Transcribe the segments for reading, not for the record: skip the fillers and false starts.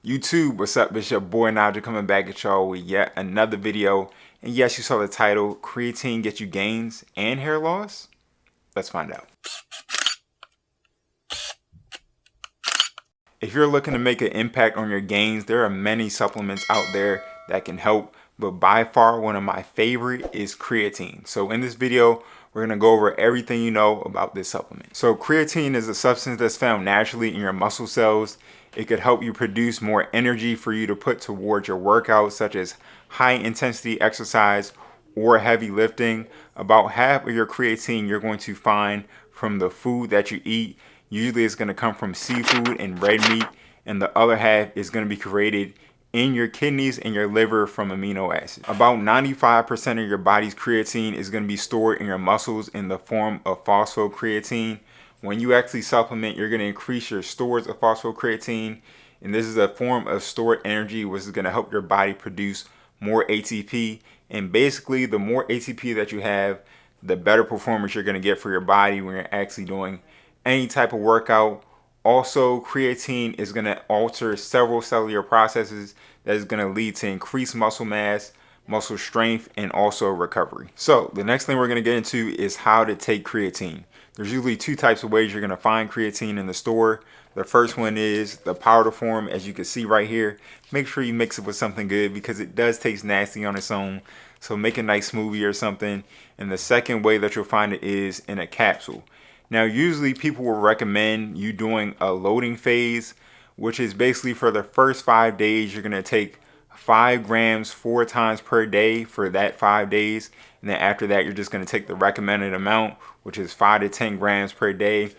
YouTube, what's up? It's your boy Nigel coming back at y'all with yet another video. And yes, you saw the title, Creatine Gets You Gains and Hair Loss? Let's find out. If you're looking to make an impact on your gains, there are many supplements out there that can help, but by far one of my favorite is creatine. So in this video, we're gonna go over everything you know about this supplement. So creatine is a substance that's found naturally in your muscle cells. It could help you produce more energy for you to put towards your workouts, such as high intensity exercise or heavy lifting. About half of your creatine you're going to find from the food that you eat. Usually it's going to come from seafood and red meat, and the other half is going to be created in your kidneys and your liver from amino acids. About 95% of your body's creatine is going to be stored in your muscles in the form of phosphocreatine. When you actually supplement, you're going to increase your stores of phosphocreatine, and this is a form of stored energy which is going to help your body produce more ATP. And basically, the more ATP that you have, the better performance you're going to get for your body when you're actually doing any type of workout. Also, creatine is going to alter several cellular processes that is going to lead to increased muscle mass, muscle strength, and also recovery. So the next thing we're going to get into is how to take creatine. There's usually two types of ways you're going to find creatine in the store. The first one is the powder form, as you can see right here. Make sure you mix it with something good because it does taste nasty on its own. So make a nice smoothie or something. And the second way that you'll find it is in a capsule. Now, usually people will recommend you doing a loading phase, which is basically for the first 5 days, you're going to take 5 grams 4 times per day for that 5 days. And then after that, you're just going to take the recommended amount, which is 5 to 10 grams per day.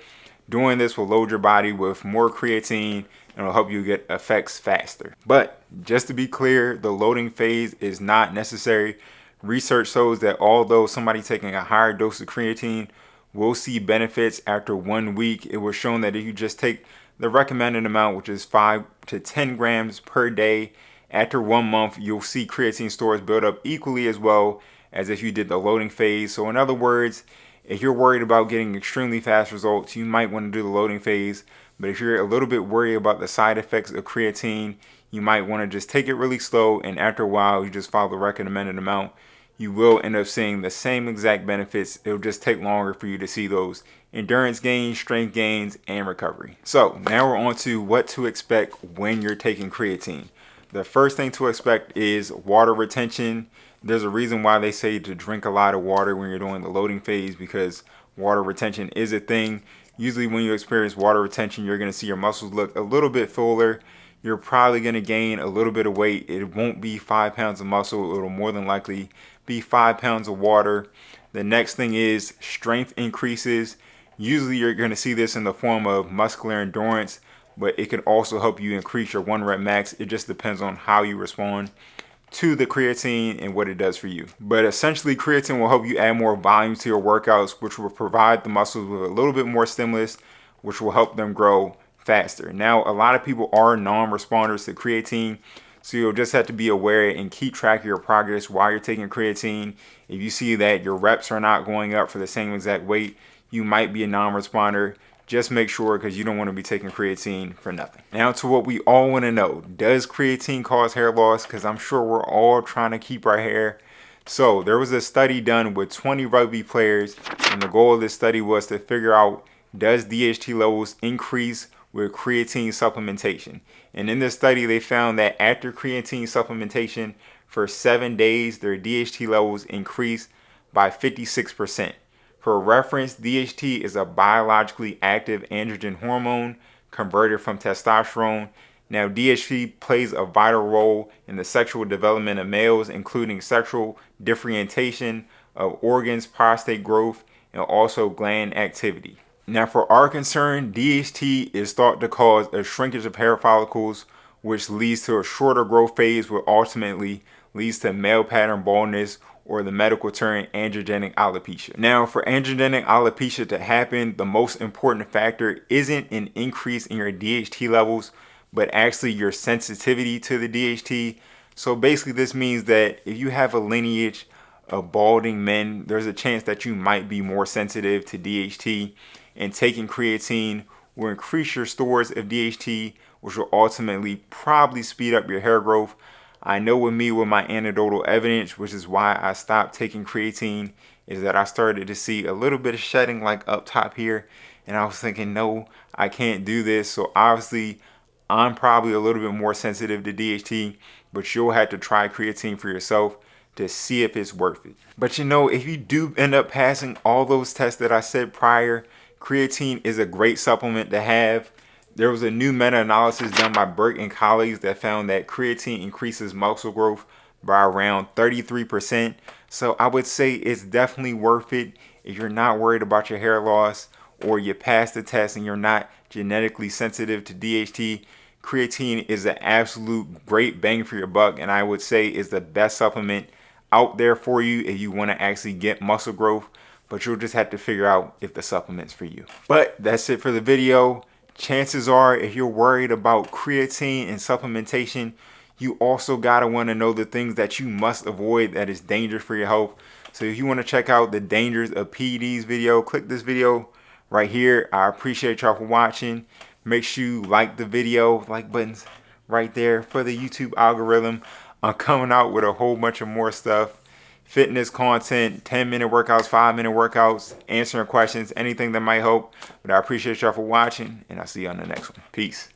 Doing this will load your body with more creatine and will help you get effects faster. But just to be clear, the loading phase is not necessary. Research shows that although somebody taking a higher dose of creatine will see benefits after 1 week, it was shown that if you just take the recommended amount, which is 5 to 10 grams per day, after 1 month, you'll see creatine stores build up equally as well as if you did the loading phase. So in other words, if you're worried about getting extremely fast results, you might want to do the loading phase. But if you're a little bit worried about the side effects of creatine, you might want to just take it really slow, and after a while, you just follow the recommended amount. You will end up seeing the same exact benefits. It'll just take longer for you to see those endurance gains, strength gains, and recovery. So now we're on to what to expect when you're taking creatine. The first thing to expect is water retention. There's a reason why they say to drink a lot of water when you're doing the loading phase, because water retention is a thing. Usually when you experience water retention, you're going to see your muscles look a little bit fuller. You're probably going to gain a little bit of weight. It won't be 5 pounds of muscle. It'll more than likely be 5 pounds of water. The next thing is strength increases. Usually you're going to see this in the form of muscular endurance, but it can also help you increase your 1 rep max. It just depends on how you respond to the creatine and what it does for you. But essentially, creatine will help you add more volume to your workouts, which will provide the muscles with a little bit more stimulus, which will help them grow faster. Now, a lot of people are non-responders to creatine, so you'll just have to be aware and keep track of your progress while you're taking creatine. If you see that your reps are not going up for the same exact weight, you might be a non-responder. Just make sure, because you don't want to be taking creatine for nothing. Now to what we all want to know. Does creatine cause hair loss? Because I'm sure we're all trying to keep our hair. So there was a study done with 20 rugby players, and the goal of this study was to figure out, does DHT levels increase with creatine supplementation? And in this study, they found that after creatine supplementation for 7 days, their DHT levels increased by 56%. For reference, DHT is a biologically active androgen hormone converted from testosterone. Now, DHT plays a vital role in the sexual development of males, including sexual differentiation of organs, prostate growth, and also gland activity. Now, for our concern, DHT is thought to cause a shrinkage of hair follicles, which leads to a shorter growth phase, which ultimately leads to male pattern baldness, or the medical term androgenic alopecia. Now, for androgenic alopecia to happen, the most important factor isn't an increase in your DHT levels, but actually your sensitivity to the DHT. So basically this means that if you have a lineage of balding men, there's a chance that you might be more sensitive to DHT, and taking creatine will increase your stores of DHT, which will ultimately probably speed up your hair growth. I know with me, with my anecdotal evidence, which is why I stopped taking creatine, is that I started to see a little bit of shedding like up top here. And I was thinking, no, I can't do this. So obviously, I'm probably a little bit more sensitive to DHT, but you'll have to try creatine for yourself to see if it's worth it. But you know, if you do end up passing all those tests that I said prior, creatine is a great supplement to have. There was a new meta-analysis done by Burke and colleagues that found that creatine increases muscle growth by around 33%. So I would say it's definitely worth it if you're not worried about your hair loss, or you pass the test and you're not genetically sensitive to DHT. Creatine is an absolute great bang for your buck, and I would say is the best supplement out there for you if you want to actually get muscle growth, but you'll just have to figure out if the supplement's for you. But that's it for the video. Chances are, if you're worried about creatine and supplementation, you also gotta want to know the things that you must avoid that is dangerous for your health. So if you want to check out the dangers of PEDs video, click this video right here. I appreciate y'all for watching. Make sure you like the video, like buttons right there for the YouTube algorithm. I'm coming out with a whole bunch of more stuff. Fitness content, 10-minute workouts, 5-minute workouts, answering questions, anything that might help. But I appreciate y'all for watching, and I'll see you on the next one. Peace.